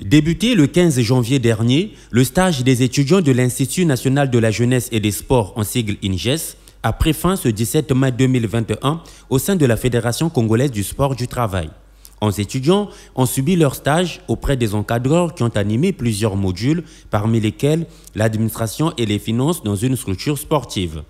Débuté le 15 janvier dernier, le stage des étudiants de l'Institut national de la jeunesse et des sports, en sigle INJES, a pris fin ce 17 mai 2021 au sein de la Fédération congolaise du sport du travail. 11 étudiants ont subi leur stage auprès des encadreurs qui ont animé plusieurs modules, parmi lesquels l'administration et les finances dans une structure sportive.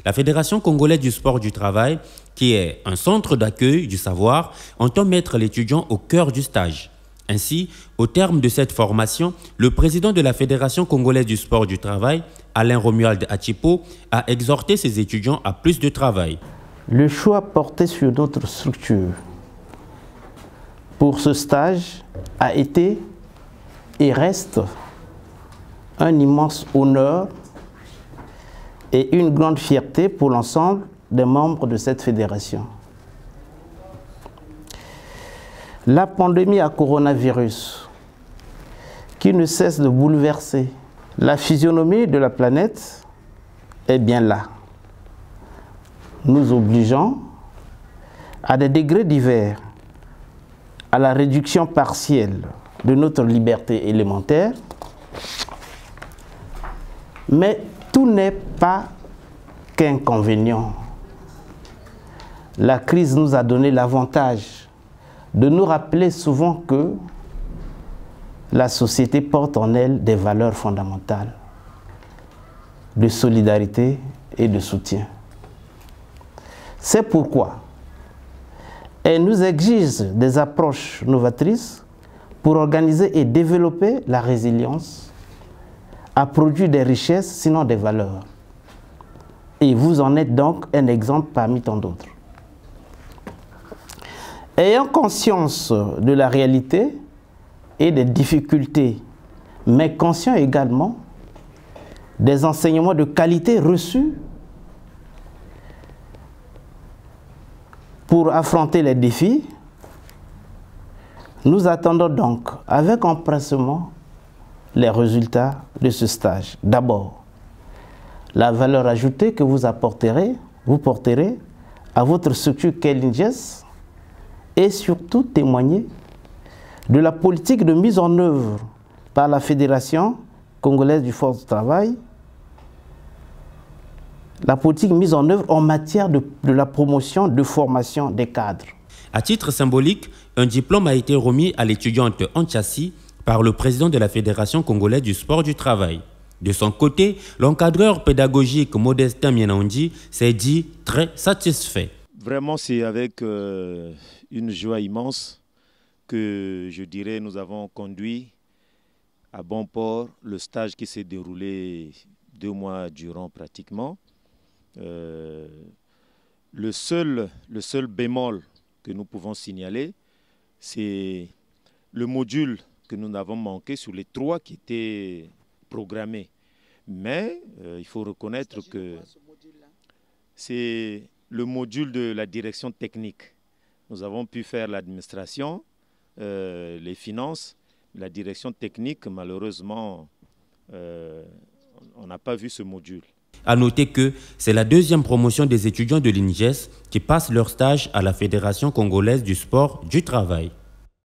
La Fédération congolaise du sport du travail, qui est un centre d'accueil du savoir, entend mettre l'étudiant au cœur du stage. Ainsi, au terme de cette formation, le président de la Fédération congolaise du sport du travail, Alain Romuald Achipo, a exhorté ses étudiants à plus de travail. Le choix porté sur notre structure pour ce stage a été et reste un immense honneur et une grande fierté pour l'ensemble des membres de cette fédération. La pandémie à coronavirus, qui ne cesse de bouleverser la physionomie de la planète, est bien là, nous obligeant à des degrés divers à la réduction partielle de notre liberté élémentaire, mais tout n'est pas qu'inconvénient. La crise nous a donné l'avantage de nous rappeler souvent que la société porte en elle des valeurs fondamentales de solidarité et de soutien. C'est pourquoi elle nous exige des approches novatrices pour organiser et développer la résilience, à produire des richesses, sinon des valeurs. Et vous en êtes donc un exemple parmi tant d'autres. Ayant conscience de la réalité et des difficultés, mais conscient également des enseignements de qualité reçus pour affronter les défis, nous attendons donc avec empressement les résultats de ce stage. D'abord, la valeur ajoutée que vous porterez à votre structure qu'est l'INJES, et surtout témoigner de la politique de mise en œuvre par la Fédération congolaise du sport du travail, la politique mise en œuvre en matière de la promotion de formation des cadres. À titre symbolique, un diplôme a été remis à l'étudiante Anchassi par le président de la Fédération congolaise du sport du travail. De son côté, l'encadreur pédagogique Modestin Mienandi s'est dit très satisfait. Vraiment, c'est avec une joie immense que, je dirais, nous avons conduit à bon port le stage qui s'est déroulé 2 mois durant pratiquement. Le seul bémol que nous pouvons signaler, c'est le module que nous avons manqué sur les 3 qui étaient programmés. Mais il faut reconnaître que c'est le module de la direction technique. Nous avons pu faire l'administration, les finances, la direction technique, malheureusement, on n'a pas vu ce module. À noter que c'est la 2e promotion des étudiants de l'INJES qui passent leur stage à la Fédération congolaise du sport du travail.